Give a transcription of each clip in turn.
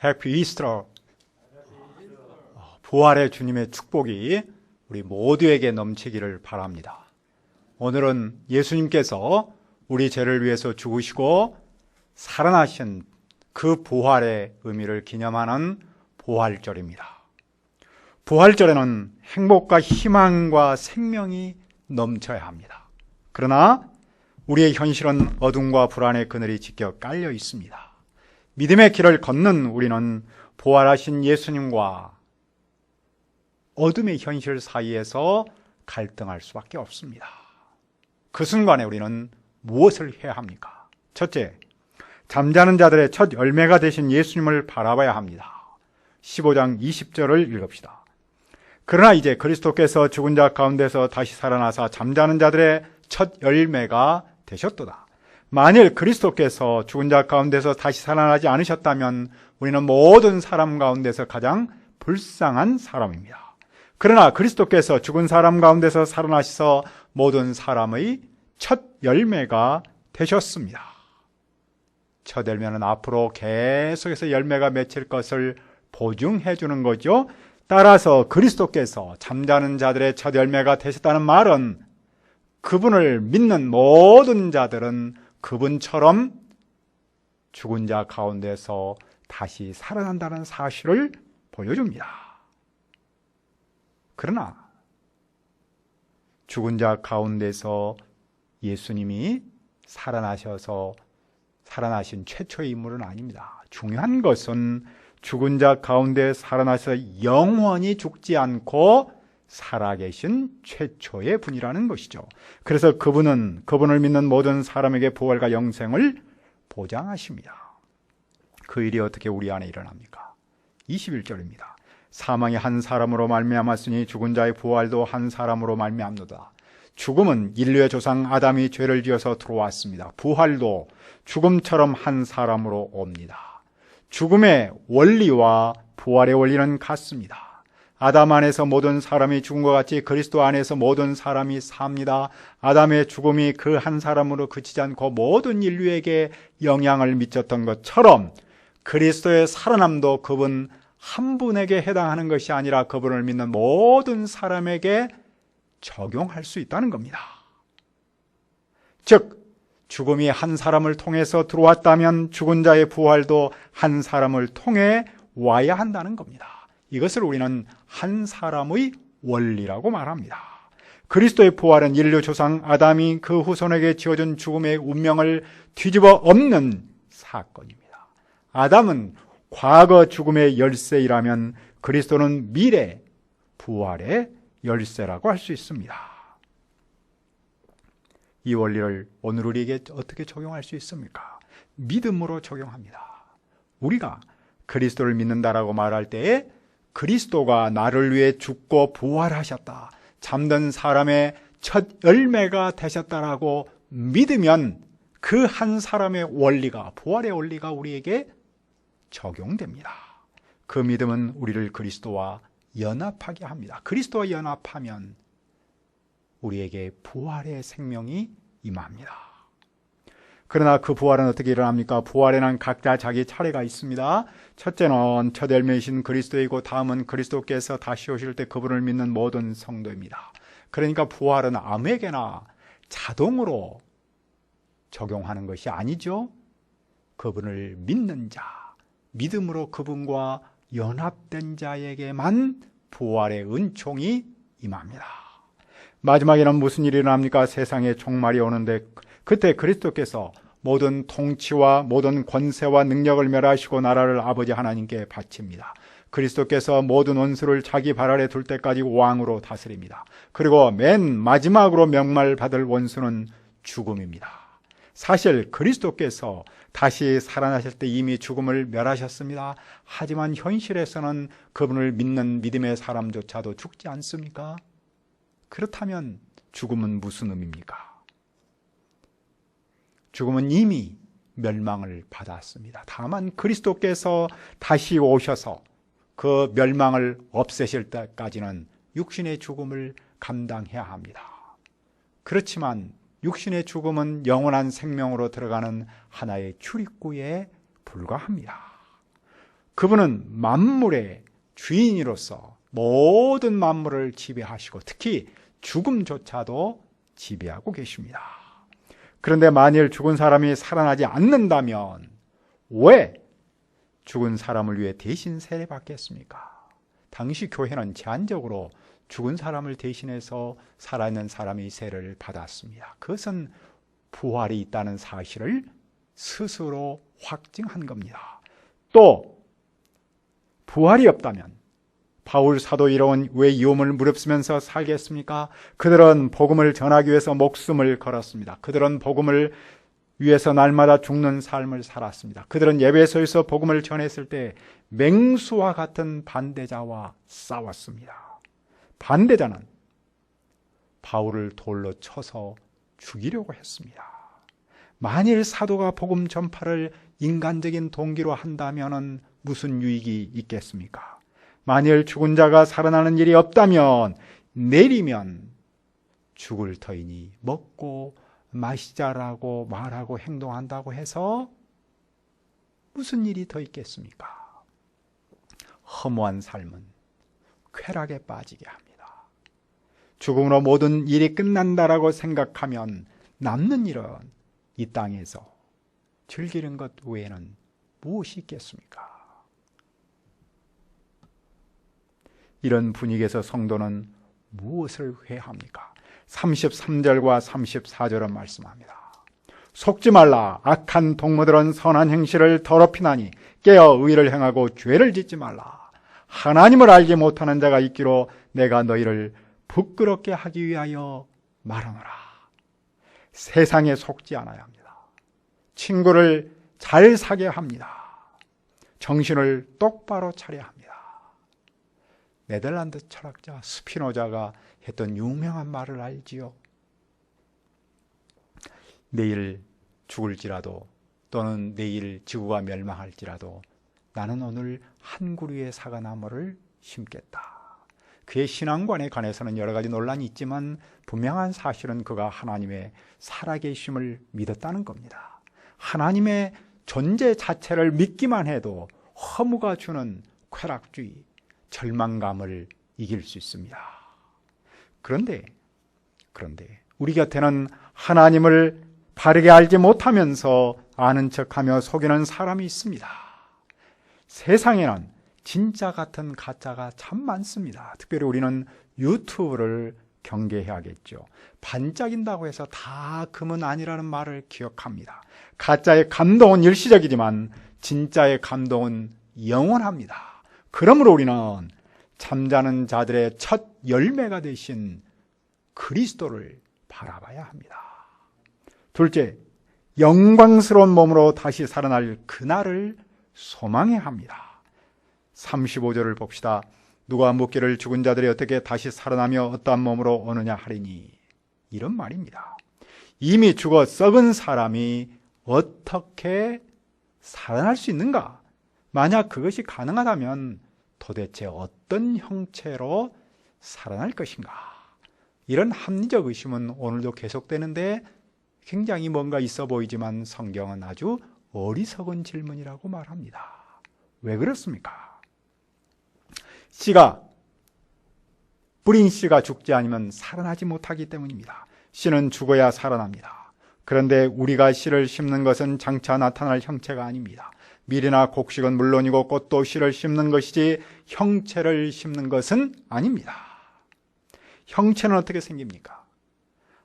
해피 이스터. 부활의 주님의 축복이 우리 모두에게 넘치기를 바랍니다. 오늘은 예수님께서 우리 죄를 위해서 죽으시고 살아나신 그 부활의 의미를 기념하는 부활절입니다. 부활절에는 행복과 희망과 생명이 넘쳐야 합니다. 그러나 우리의 현실은 어둠과 불안의 그늘이 지켜 깔려 있습니다. 믿음의 길을 걷는 우리는 부활하신 예수님과 어둠의 현실 사이에서 갈등할 수밖에 없습니다. 그 순간에 우리는 무엇을 해야 합니까? 첫째, 잠자는 자들의 첫 열매가 되신 예수님을 바라봐야 합니다. 15장 20절을 읽읍시다. 그러나 이제 그리스도께서 죽은 자 가운데서 다시 살아나사 잠자는 자들의 첫 열매가 되셨도다. 만일 그리스도께서 죽은 자 가운데서 다시 살아나지 않으셨다면 우리는 모든 사람 가운데서 가장 불쌍한 사람입니다. 그러나 그리스도께서 죽은 사람 가운데서 살아나셔서 모든 사람의 첫 열매가 되셨습니다. 첫 열매는 앞으로 계속해서 열매가 맺힐 것을 보증해 주는 거죠. 따라서 그리스도께서 잠자는 자들의 첫 열매가 되셨다는 말은 그분을 믿는 모든 자들은 그분처럼 죽은 자 가운데서 다시 살아난다는 사실을 보여줍니다. 그러나 죽은 자 가운데서 예수님이 살아나셔서 살아나신 최초의 인물은 아닙니다. 중요한 것은 죽은 자 가운데 살아나서 영원히 죽지 않고 살아계신 최초의 분이라는 것이죠. 그래서 그분을 믿는 모든 사람에게 부활과 영생을 보장하십니다. 그 일이 어떻게 우리 안에 일어납니까? 21절입니다. 사망이 한 사람으로 말미암았으니 죽은 자의 부활도 한 사람으로 말미암노다. 죽음은 인류의 조상 아담이 죄를 지어서 들어왔습니다. 부활도 죽음처럼 한 사람으로 옵니다. 죽음의 원리와 부활의 원리는 같습니다. 아담 안에서 모든 사람이 죽은 것 같이 그리스도 안에서 모든 사람이 삽니다. 아담의 죽음이 그 한 사람으로 그치지 않고 모든 인류에게 영향을 미쳤던 것처럼 그리스도의 살아남도 그분 한 분에게 해당하는 것이 아니라 그분을 믿는 모든 사람에게 적용할 수 있다는 겁니다. 즉 죽음이 한 사람을 통해서 들어왔다면 죽은 자의 부활도 한 사람을 통해 와야 한다는 겁니다. 이것을 우리는 한 사람의 원리라고 말합니다. 그리스도의 부활은 인류 조상 아담이 그 후손에게 지어준 죽음의 운명을 뒤집어 엎는 사건입니다. 아담은 과거 죽음의 열쇠이라면 그리스도는 미래 부활의 열쇠라고 할 수 있습니다. 이 원리를 오늘 우리에게 어떻게 적용할 수 있습니까? 믿음으로 적용합니다. 우리가 그리스도를 믿는다라고 말할 때에 그리스도가 나를 위해 죽고 부활하셨다, 잠든 사람의 첫 열매가 되셨다라고 믿으면 그 한 사람의 원리가, 부활의 원리가 우리에게 적용됩니다. 그 믿음은 우리를 그리스도와 연합하게 합니다. 그리스도와 연합하면 우리에게 부활의 생명이 임합니다. 그러나 그 부활은 어떻게 일어납니까? 부활에는 각자 자기 차례가 있습니다. 첫째는 첫 열매이신 그리스도이고 다음은 그리스도께서 다시 오실 때 그분을 믿는 모든 성도입니다. 그러니까 부활은 아무에게나 자동으로 적용하는 것이 아니죠. 그분을 믿는 자, 믿음으로 그분과 연합된 자에게만 부활의 은총이 임합니다. 마지막에는 무슨 일이 일어납니까? 세상의 종말이 오는데 그때 그리스도께서 모든 통치와 모든 권세와 능력을 멸하시고 나라를 아버지 하나님께 바칩니다. 그리스도께서 모든 원수를 자기 발 아래 둘 때까지 왕으로 다스립니다. 그리고 맨 마지막으로 명말받을 원수는 죽음입니다. 사실 그리스도께서 다시 살아나실 때 이미 죽음을 멸하셨습니다. 하지만 현실에서는 그분을 믿는 믿음의 사람조차도 죽지 않습니까? 그렇다면 죽음은 무슨 의미입니까? 죽음은 이미 멸망을 받았습니다. 다만 그리스도께서 다시 오셔서 그 멸망을 없애실 때까지는 육신의 죽음을 감당해야 합니다. 그렇지만 육신의 죽음은 영원한 생명으로 들어가는 하나의 출입구에 불과합니다. 그분은 만물의 주인으로서 모든 만물을 지배하시고 특히 죽음조차도 지배하고 계십니다. 그런데 만일 죽은 사람이 살아나지 않는다면 왜 죽은 사람을 위해 대신 세례받겠습니까? 당시 교회는 제한적으로 죽은 사람을 대신해서 살아있는 사람이 세례를 받았습니다. 그것은 부활이 있다는 사실을 스스로 확증한 겁니다. 또 부활이 없다면 바울 사도 이러한 왜 위험을 무릅쓰면서 살겠습니까? 그들은 복음을 전하기 위해서 목숨을 걸었습니다. 그들은 복음을 위해서 날마다 죽는 삶을 살았습니다. 그들은 예배소에서 복음을 전했을 때 맹수와 같은 반대자와 싸웠습니다. 반대자는 바울을 돌로 쳐서 죽이려고 했습니다. 만일 사도가 복음 전파를 인간적인 동기로 한다면 무슨 유익이 있겠습니까? 만일 죽은 자가 살아나는 일이 없다면 내리면 죽을 터이니 먹고 마시자라고 말하고 행동한다고 해서 무슨 일이 더 있겠습니까? 허무한 삶은 쾌락에 빠지게 합니다. 죽음으로 모든 일이 끝난다라고 생각하면 남는 일은 이 땅에서 즐기는 것 외에는 무엇이 있겠습니까? 이런 분위기에서 성도는 무엇을 회합니까? 33절과 34절은 말씀합니다. 속지 말라. 악한 동무들은 선한 행실을 더럽히나니 깨어 의를 행하고 죄를 짓지 말라. 하나님을 알지 못하는 자가 있기로 내가 너희를 부끄럽게 하기 위하여 말하노라. 세상에 속지 않아야 합니다. 친구를 잘 사귀어야 합니다. 정신을 똑바로 차려야 합니다. 네덜란드 철학자 스피노자가 했던 유명한 말을 알지요. 내일 죽을지라도 또는 내일 지구가 멸망할지라도 나는 오늘 한 그루의 사과나무를 심겠다. 그의 신앙관에 관해서는 여러 가지 논란이 있지만 분명한 사실은 그가 하나님의 살아계심을 믿었다는 겁니다. 하나님의 존재 자체를 믿기만 해도 허무가 주는 쾌락주의, 절망감을 이길 수 있습니다. 그런데 우리 곁에는 하나님을 바르게 알지 못하면서 아는 척하며 속이는 사람이 있습니다. 세상에는 진짜 같은 가짜가 참 많습니다. 특별히 우리는 유튜브를 경계해야겠죠. 반짝인다고 해서 다 금은 아니라는 말을 기억합니다. 가짜의 감동은 일시적이지만 진짜의 감동은 영원합니다. 그러므로 우리는 잠자는 자들의 첫 열매가 되신 그리스도를 바라봐야 합니다. 둘째, 영광스러운 몸으로 다시 살아날 그날을 소망해야 합니다. 35절을 봅시다. 누가 묻기를 죽은 자들이 어떻게 다시 살아나며 어떠한 몸으로 오느냐 하리니, 이런 말입니다. 이미 죽어 썩은 사람이 어떻게 살아날 수 있는가? 만약 그것이 가능하다면 도대체 어떤 형체로 살아날 것인가? 이런 합리적 의심은 오늘도 계속되는데 굉장히 뭔가 있어 보이지만 성경은 아주 어리석은 질문이라고 말합니다. 왜 그렇습니까? 뿌린 씨가 죽지 않으면 살아나지 못하기 때문입니다. 씨는 죽어야 살아납니다. 그런데 우리가 씨를 심는 것은 장차 나타날 형체가 아닙니다. 밀이나 곡식은 물론이고 꽃도 씨를 심는 것이지 형체를 심는 것은 아닙니다. 형체는 어떻게 생깁니까?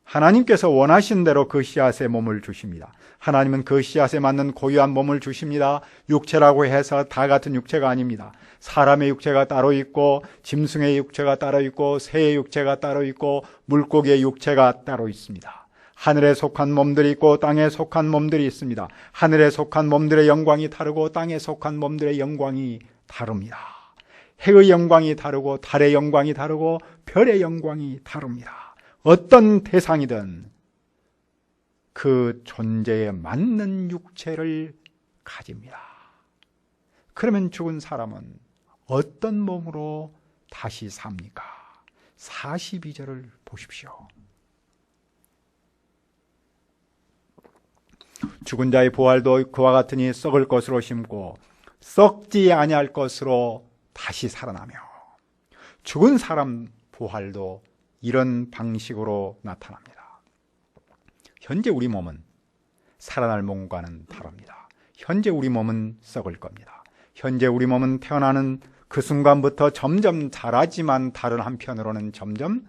하나님께서 원하신 대로 그 씨앗에 몸을 주십니다. 하나님은 그 씨앗에 맞는 고유한 몸을 주십니다. 육체라고 해서 다 같은 육체가 아닙니다. 사람의 육체가 따로 있고 짐승의 육체가 따로 있고 새의 육체가 따로 있고 물고기의 육체가 따로 있습니다. 하늘에 속한 몸들이 있고 땅에 속한 몸들이 있습니다. 하늘에 속한 몸들의 영광이 다르고 땅에 속한 몸들의 영광이 다릅니다. 해의 영광이 다르고 달의 영광이 다르고 별의 영광이 다릅니다. 어떤 대상이든 그 존재에 맞는 육체를 가집니다. 그러면 죽은 사람은 어떤 몸으로 다시 삽니까? 42절을 보십시오. 죽은 자의 부활도 그와 같으니 썩을 것으로 심고 썩지 아니할 것으로 다시 살아나며, 죽은 사람 부활도 이런 방식으로 나타납니다. 현재 우리 몸은 살아날 몸과는 다릅니다. 현재 우리 몸은 썩을 겁니다. 현재 우리 몸은 태어나는 그 순간부터 점점 자라지만 다른 한편으로는 점점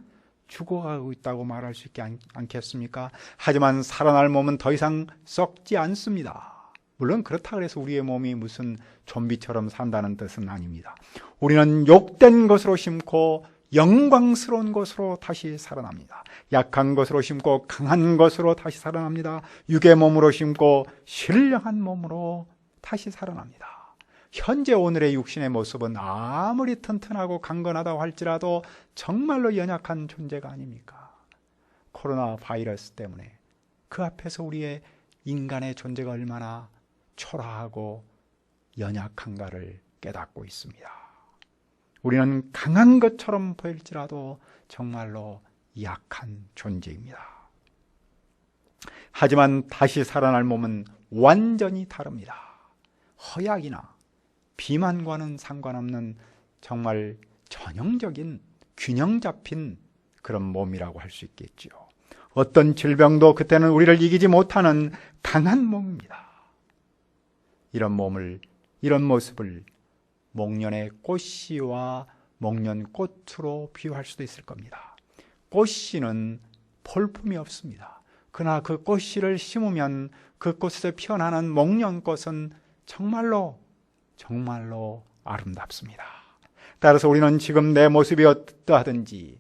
죽어가고 있다고 말할 수 있지 않겠습니까? 하지만 살아날 몸은 더 이상 썩지 않습니다. 물론 그렇다 그래서 우리의 몸이 무슨 좀비처럼 산다는 뜻은 아닙니다. 우리는 욕된 것으로 심고 영광스러운 것으로 다시 살아납니다. 약한 것으로 심고 강한 것으로 다시 살아납니다. 육의 몸으로 심고 신령한 몸으로 다시 살아납니다. 현재 오늘의 육신의 모습은 아무리 튼튼하고 강건하다고 할지라도 정말로 연약한 존재가 아닙니까? 코로나 바이러스 때문에 그 앞에서 우리의 인간의 존재가 얼마나 초라하고 연약한가를 깨닫고 있습니다. 우리는 강한 것처럼 보일지라도 정말로 약한 존재입니다. 하지만 다시 살아날 몸은 완전히 다릅니다. 허약이나 비만과는 상관없는 정말 전형적인 균형 잡힌 그런 몸이라고 할 수 있겠죠. 어떤 질병도 그때는 우리를 이기지 못하는 강한 몸입니다. 이런 몸을, 이런 모습을 목련의 꽃씨와 목련꽃으로 비유할 수도 있을 겁니다. 꽃씨는 볼품이 없습니다. 그러나 그 꽃씨를 심으면 그 꽃에서 피어나는 목련꽃은 정말로 아름답습니다. 따라서 우리는 지금 내 모습이 어떠하든지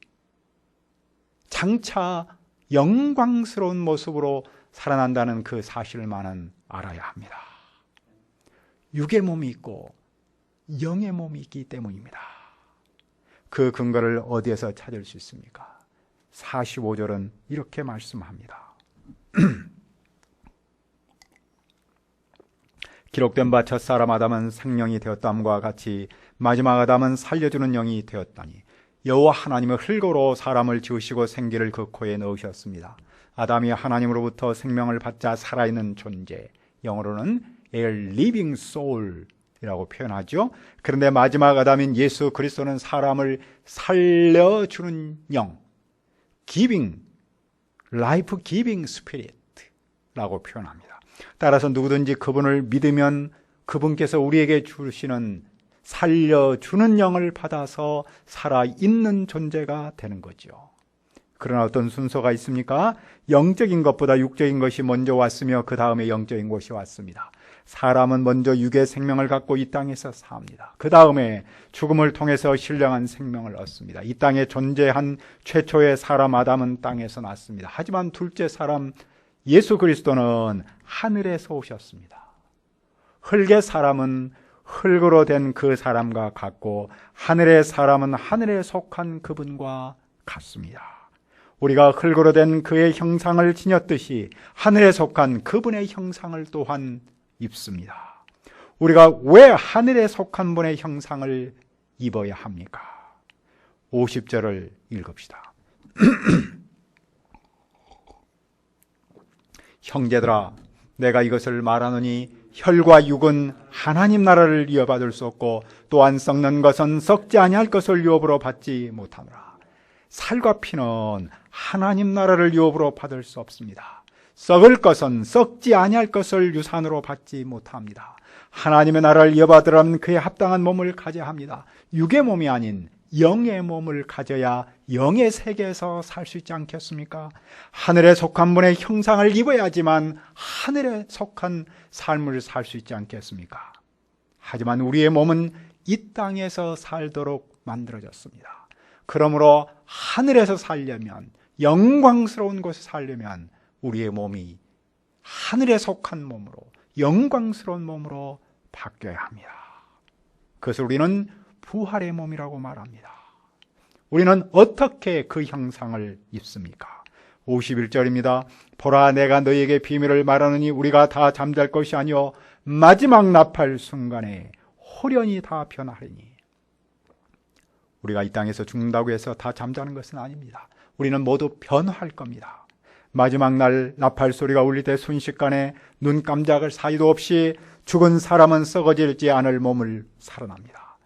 장차 영광스러운 모습으로 살아난다는 그 사실만은 알아야 합니다. 육의 몸이 있고 영의 몸이 있기 때문입니다. 그 근거를 어디에서 찾을 수 있습니까? 45절은 이렇게 말씀합니다. 기록된 바 첫사람 아담은 생명이 되었다함과 같이 마지막 아담은 살려주는 영이 되었다니 여호와 하나님은 흙으로 사람을 지으시고 생기를 그 코에 넣으셨습니다. 아담이 하나님으로부터 생명을 받자 살아있는 존재, 영어로는 a living soul 이라고 표현하죠. 그런데 마지막 아담인 예수 그리스도는 사람을 살려주는 영, giving, life giving spirit 라고 표현합니다. 따라서 누구든지 그분을 믿으면 그분께서 우리에게 주시는 살려주는 영을 받아서 살아있는 존재가 되는 거죠. 그러나 어떤 순서가 있습니까? 영적인 것보다 육적인 것이 먼저 왔으며 그 다음에 영적인 것이 왔습니다. 사람은 먼저 육의 생명을 갖고 이 땅에서 삽니다. 그 다음에 죽음을 통해서 신령한 생명을 얻습니다. 이 땅에 존재한 최초의 사람 아담은 땅에서 났습니다. 하지만 둘째 사람 예수 그리스도는 하늘에서 오셨습니다. 흙의 사람은 흙으로 된 그 사람과 같고 하늘의 사람은 하늘에 속한 그분과 같습니다. 우리가 흙으로 된 그의 형상을 지녔듯이 하늘에 속한 그분의 형상을 또한 입습니다. 우리가 왜 하늘에 속한 분의 형상을 입어야 합니까? 50절을 읽읍시다. 형제들아, 내가 이것을 말하노니 혈과 육은 하나님 나라를 이어받을 수 없고 또한 썩는 것은 썩지 아니할 것을 유업으로 받지 못하노라. 살과 피는 하나님 나라를 유업으로 받을 수 없습니다. 썩을 것은 썩지 아니할 것을 유산으로 받지 못합니다. 하나님의 나라를 이어받으려면 그에 합당한 몸을 가져야 합니다. 육의 몸이 아닌 영의 몸을 가져야 영의 세계에서 살 수 있지 않겠습니까? 하늘에 속한 분의 형상을 입어야지만 하늘에 속한 삶을 살 수 있지 않겠습니까? 하지만 우리의 몸은 이 땅에서 살도록 만들어졌습니다. 그러므로 하늘에서 살려면, 영광스러운 곳에 살려면 우리의 몸이 하늘에 속한 몸으로, 영광스러운 몸으로 바뀌어야 합니다. 그것을 우리는 부활의 몸이라고 말합니다. 우리는 어떻게 그 형상을 입습니까? 51절입니다. 보라, 내가 너희에게 비밀을 말하느니 우리가 다 잠잘 것이 아니요 마지막 나팔 순간에 호련히 다 변하리니. 우리가 이 땅에서 죽는다고 해서 다 잠자는 것은 아닙니다. 우리는 모두 변화할 겁니다. 마지막 날 나팔 소리가 울릴 때 순식간에 눈 깜짝을 사이도 없이 죽은 사람은 썩어지지 않을 몸을 살아납니다.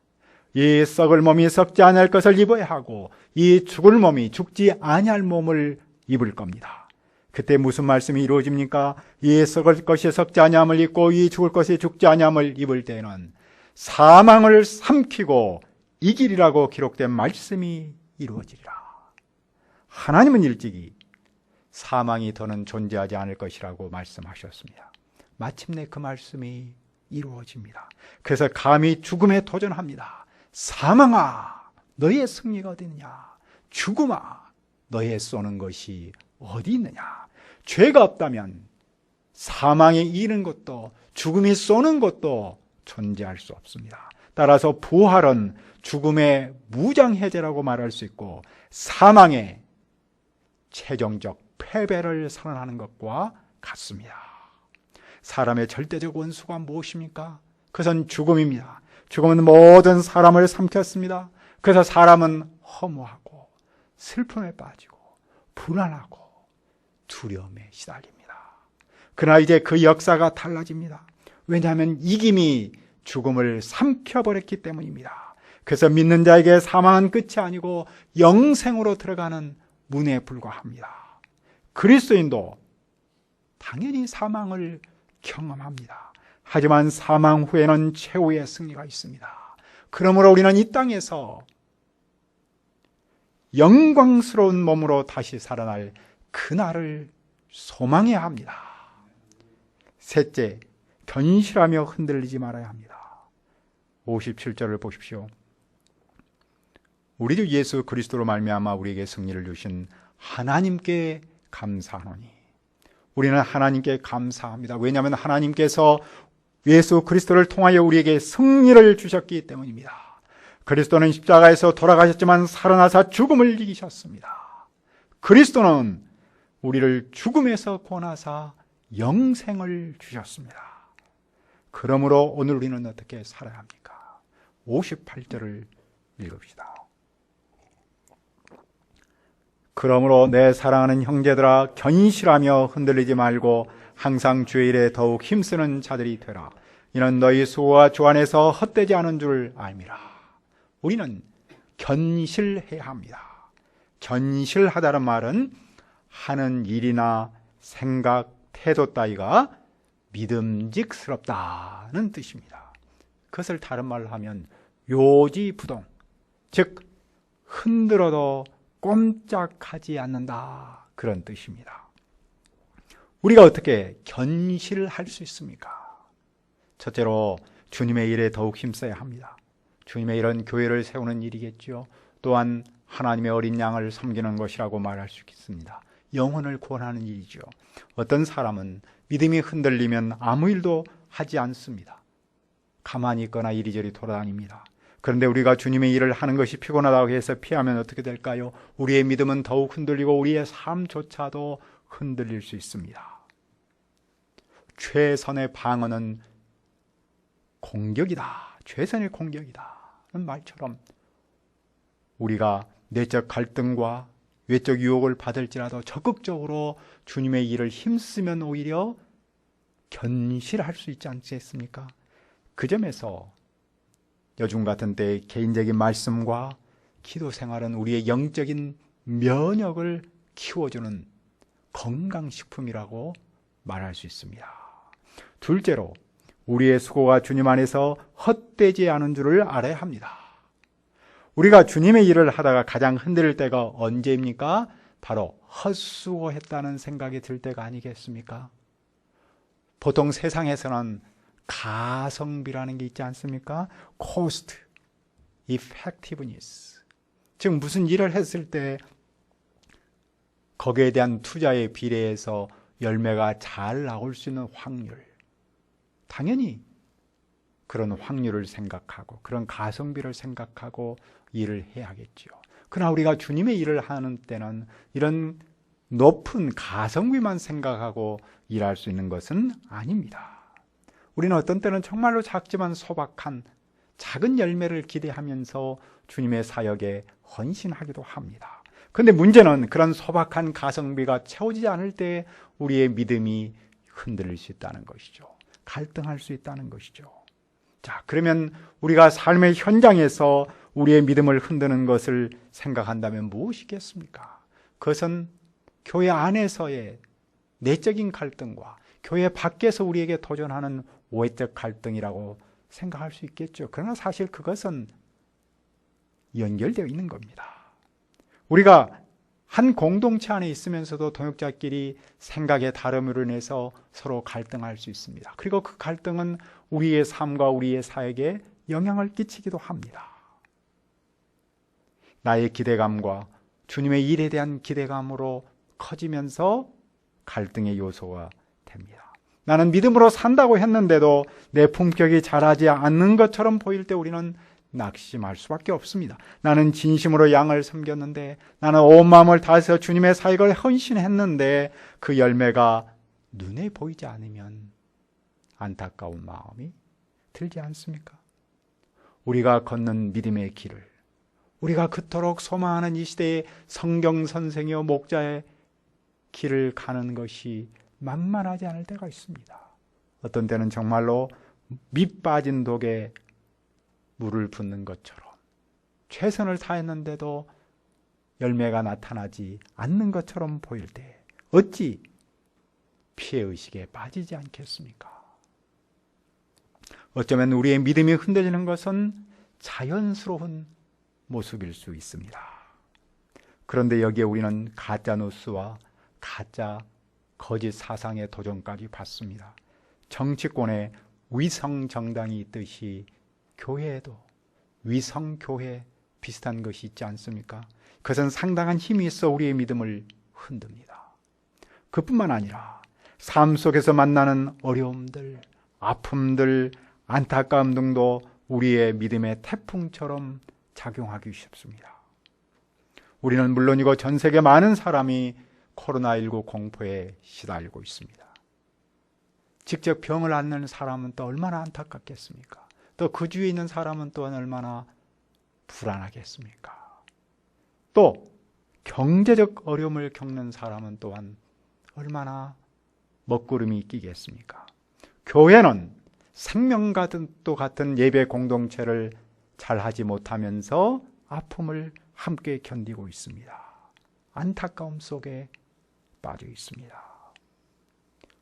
이 썩을 몸이 썩지 않을 것을 입어야 하고 이 죽을 몸이 죽지 아니할 몸을 입을 겁니다. 그때 무슨 말씀이 이루어집니까? 이 썩을 것이 썩지 아니함을 입고 이 죽을 것이 죽지 아니함을 입을 때는 사망을 삼키고 이기리라고 기록된 말씀이 이루어지리라. 하나님은 일찍이 사망이 더는 존재하지 않을 것이라고 말씀하셨습니다. 마침내 그 말씀이 이루어집니다. 그래서 감히 죽음에 도전합니다. 사망아, 너의 승리가 어디 있느냐? 죽음아, 너의 쏘는 것이 어디 있느냐? 죄가 없다면 사망에 이르는 것도 죽음이 쏘는 것도 존재할 수 없습니다. 따라서 부활은 죽음의 무장해제라고 말할 수 있고 사망의 최종적 패배를 선언하는 것과 같습니다. 사람의 절대적 원수가 무엇입니까? 그것은 죽음입니다. 죽음은 모든 사람을 삼켰습니다. 그래서 사람은 허무하고 슬픔에 빠지고 불안하고 두려움에 시달립니다. 그러나 이제 그 역사가 달라집니다. 왜냐하면 이김이 죽음을 삼켜버렸기 때문입니다. 그래서 믿는 자에게 사망은 끝이 아니고 영생으로 들어가는 문에 불과합니다. 그리스도인도 당연히 사망을 경험합니다. 하지만 사망 후에는 최후의 승리가 있습니다. 그러므로 우리는 이 땅에서 영광스러운 몸으로 다시 살아날 그날을 소망해야 합니다. 셋째, 견실하며 흔들리지 말아야 합니다. 57절을 보십시오. 우리 주 예수 그리스도로 말미암아 우리에게 승리를 주신 하나님께 감사하노니. 우리는 하나님께 감사합니다. 왜냐하면 하나님께서 예수 그리스도를 통하여 우리에게 승리를 주셨기 때문입니다. 그리스도는 십자가에서 돌아가셨지만 살아나사 죽음을 이기셨습니다. 그리스도는 우리를 죽음에서 구원하사 영생을 주셨습니다. 그러므로 오늘 우리는 어떻게 살아야 합니까? 58절을 읽읍시다. 그러므로 내 사랑하는 형제들아, 견실하며 흔들리지 말고 항상 주의 일에 더욱 힘쓰는 자들이 되라. 이는 너희 수고가 주 안에서 헛되지 않은 줄 알미라. 우리는 견실해야 합니다. 견실하다는 말은 하는 일이나 생각, 태도 따위가 믿음직스럽다는 뜻입니다. 그것을 다른 말로 하면 요지부동, 즉 흔들어도 꼼짝하지 않는다, 그런 뜻입니다. 우리가 어떻게 견실할 수 있습니까? 첫째로 주님의 일에 더욱 힘써야 합니다. 주님의 일은 교회를 세우는 일이겠죠. 또한 하나님의 어린 양을 섬기는 것이라고 말할 수 있습니다. 영혼을 구원하는 일이죠. 어떤 사람은 믿음이 흔들리면 아무 일도 하지 않습니다. 가만히 있거나 이리저리 돌아다닙니다. 그런데 우리가 주님의 일을 하는 것이 피곤하다고 해서 피하면 어떻게 될까요? 우리의 믿음은 더욱 흔들리고 우리의 삶조차도 흔들릴 수 있습니다. 최선의 방어는 공격이다. 최선의 공격이다. 는 말처럼 우리가 내적 갈등과 외적 유혹을 받을지라도 적극적으로 주님의 일을 힘쓰면 오히려 견실할 수 있지 않겠습니까? 그 점에서 요즘 같은 때 개인적인 말씀과 기도 생활은 우리의 영적인 면역을 키워주는 건강식품이라고 말할 수 있습니다. 둘째로 우리의 수고가 주님 안에서 헛되지 않은 줄을 알아야 합니다. 우리가 주님의 일을 하다가 가장 흔들릴 때가 언제입니까? 바로 헛수고했다는 생각이 들 때가 아니겠습니까? 보통 세상에서는 가성비라는 게 있지 않습니까? cost, effectiveness. 즉 무슨 일을 했을 때 거기에 대한 투자에 비례해서 열매가 잘 나올 수 있는 확률. 당연히 그런 확률을 생각하고 그런 가성비를 생각하고 일을 해야겠죠. 그러나 우리가 주님의 일을 하는 때는 이런 높은 가성비만 생각하고 일할 수 있는 것은 아닙니다. 우리는 어떤 때는 정말로 작지만 소박한 작은 열매를 기대하면서 주님의 사역에 헌신하기도 합니다. 그런데 문제는 그런 소박한 가성비가 채워지지 않을 때 우리의 믿음이 흔들릴 수 있다는 것이죠. 갈등할 수 있다는 것이죠. 자, 그러면 우리가 삶의 현장에서 우리의 믿음을 흔드는 것을 생각한다면 무엇이겠습니까? 그것은 교회 안에서의 내적인 갈등과 교회 밖에서 우리에게 도전하는 오해적 갈등이라고 생각할 수 있겠죠. 그러나 사실 그것은 연결되어 있는 겁니다. 우리가 한 공동체 안에 있으면서도 동역자끼리 생각의 다름으로 인해서 서로 갈등할 수 있습니다. 그리고 그 갈등은 우리의 삶과 우리의 사역에 영향을 끼치기도 합니다. 나의 기대감과 주님의 일에 대한 기대감으로 커지면서 갈등의 요소가 됩니다. 나는 믿음으로 산다고 했는데도 내 품격이 자라지 않는 것처럼 보일 때 우리는 낙심할 수밖에 없습니다. 나는 진심으로 양을 섬겼는데, 나는 온 마음을 다해서 주님의 사역을 헌신했는데 그 열매가 눈에 보이지 않으면 안타까운 마음이 들지 않습니까? 우리가 걷는 믿음의 길을, 우리가 그토록 소망하는 이 시대의 성경 선생이요 목자의 길을 가는 것이 만만하지 않을 때가 있습니다. 어떤 때는 정말로 밑 빠진 독에 물을 붓는 것처럼 최선을 다했는데도 열매가 나타나지 않는 것처럼 보일 때 어찌 피해의식에 빠지지 않겠습니까? 어쩌면 우리의 믿음이 흔들리는 것은 자연스러운 모습일 수 있습니다. 그런데 여기에 우리는 가짜 뉴스와 가짜 거짓 사상의 도전까지 받습니다. 정치권에 위성 정당이 있듯이 교회에도 위성교회 비슷한 것이 있지 않습니까? 그것은 상당한 힘이 있어 우리의 믿음을 흔듭니다. 그뿐만 아니라 삶 속에서 만나는 어려움들, 아픔들, 안타까움 등도 우리의 믿음의 태풍처럼 작용하기 쉽습니다. 우리는 물론이고 전 세계 많은 사람이 코로나19 공포에 시달리고 있습니다. 직접 병을 앓는 사람은 또 얼마나 안타깝겠습니까? 또 그 주위에 있는 사람은 또한 얼마나 불안하겠습니까? 또 경제적 어려움을 겪는 사람은 또한 얼마나 먹구름이 끼겠습니까? 교회는 생명과 또 같은 예배 공동체를 잘 하지 못하면서 아픔을 함께 견디고 있습니다. 안타까움 속에 빠져 있습니다.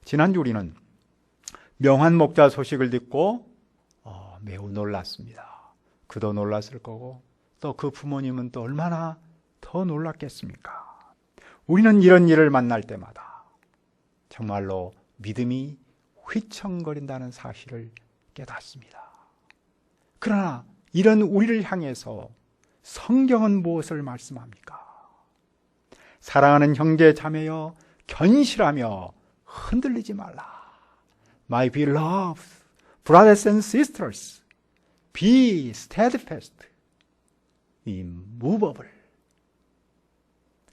지난주 우리는 명한 목자 소식을 듣고 매우 놀랐습니다. 그도 놀랐을 거고 또 그 부모님은 또 얼마나 더 놀랐겠습니까? 우리는 이런 일을 만날 때마다 정말로 믿음이 휘청거린다는 사실을 깨닫습니다. 그러나 이런 우리를 향해서 성경은 무엇을 말씀합니까? 사랑하는 형제 자매여 견실하며 흔들리지 말라. My beloved brothers and sisters, be steadfast, immovable.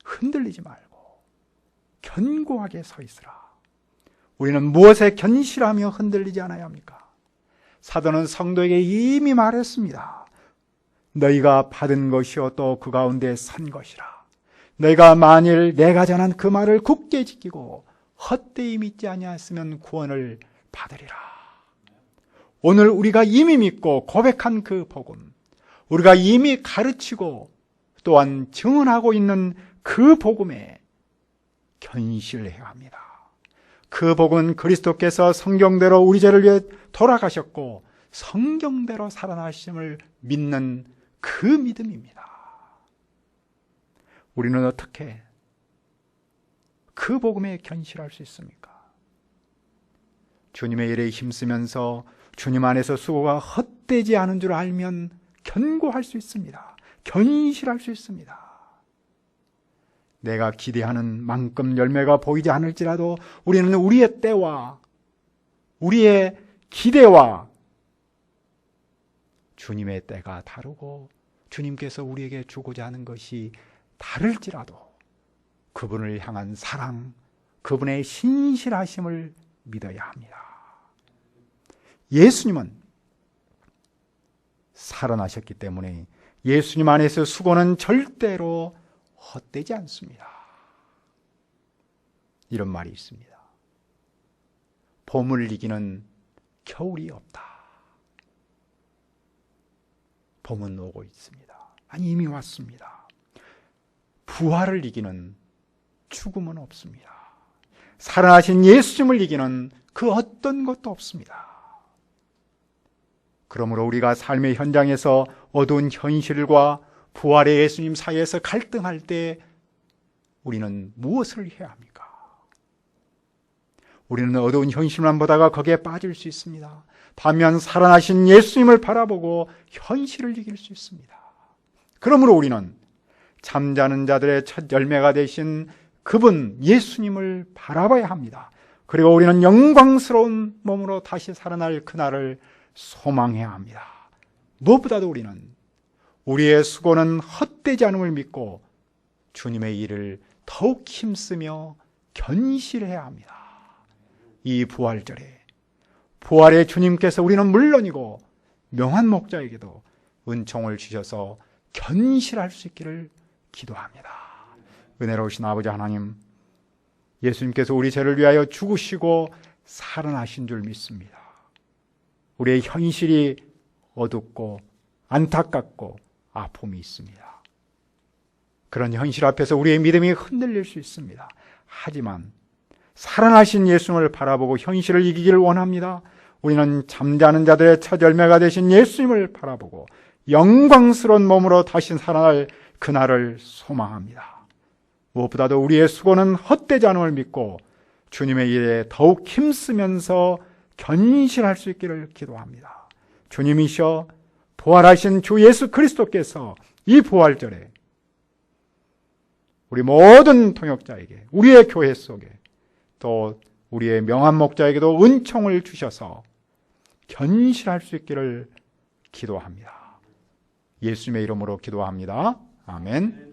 흔들리지 말고 견고하게 서 있으라. 우리는 무엇에 견실하며 흔들리지 않아야 합니까? 사도는 성도에게 이미 말했습니다. 너희가 받은 것이요 또 그 가운데 선 것이라. 너희가 만일 내가 전한 그 말을 굳게 지키고 헛되이 믿지 아니하였으면 구원을 받으리라. 오늘 우리가 이미 믿고 고백한 그 복음, 우리가 이미 가르치고 또한 증언하고 있는 그 복음에 견실해야 합니다. 그 복음은 그리스도께서 성경대로 우리 죄를 위해 돌아가셨고 성경대로 살아나심을 믿는 그 믿음입니다. 우리는 어떻게 그 복음에 견실할 수 있습니까? 주님의 일에 힘쓰면서 주님 안에서 수고가 헛되지 않은 줄 알면 견고할 수 있습니다. 견실할 수 있습니다. 내가 기대하는 만큼 열매가 보이지 않을지라도 우리는 우리의 때와 우리의 기대와 주님의 때가 다르고 주님께서 우리에게 주고자 하는 것이 다를지라도 그분을 향한 사랑, 그분의 신실하심을 믿어야 합니다. 예수님은 살아나셨기 때문에 예수님 안에서 수고는 절대로 헛되지 않습니다. 이런 말이 있습니다. 봄을 이기는 겨울이 없다. 봄은 오고 있습니다. 아니, 이미 왔습니다. 부활을 이기는 죽음은 없습니다. 살아나신 예수님을 이기는 그 어떤 것도 없습니다. 그러므로 우리가 삶의 현장에서 어두운 현실과 부활의 예수님 사이에서 갈등할 때 우리는 무엇을 해야 합니까? 우리는 어두운 현실만 보다가 거기에 빠질 수 있습니다. 반면 살아나신 예수님을 바라보고 현실을 이길 수 있습니다. 그러므로 우리는 잠자는 자들의 첫 열매가 되신 그분 예수님을 바라봐야 합니다. 그리고 우리는 영광스러운 몸으로 다시 살아날 그날을 소망해야 합니다. 무엇보다도 우리는 우리의 수고는 헛되지 않음을 믿고 주님의 일을 더욱 힘쓰며 견실해야 합니다. 이 부활절에 부활의 주님께서 우리는 물론이고 명한 목자에게도 은총을 주셔서 견실할 수 있기를 기도합니다. 은혜로우신 아버지 하나님, 예수님께서 우리 죄를 위하여 죽으시고 살아나신 줄 믿습니다. 우리의 현실이 어둡고 안타깝고 아픔이 있습니다. 그런 현실 앞에서 우리의 믿음이 흔들릴 수 있습니다. 하지만 살아나신 예수님을 바라보고 현실을 이기기를 원합니다. 우리는 잠자는 자들의 첫 열매가 되신 예수님을 바라보고 영광스러운 몸으로 다시 살아날 그날을 소망합니다. 무엇보다도 우리의 수고는 헛되지 않음을 믿고 주님의 일에 더욱 힘쓰면서 견실할 수 있기를 기도합니다. 주님이셔 부활하신 주 예수 그리스도께서 이 부활절에 우리 모든 통역자에게, 우리의 교회 속에, 또 우리의 명한 목자에게도 은총을 주셔서 견실할 수 있기를 기도합니다. 예수님의 이름으로 기도합니다. 아멘.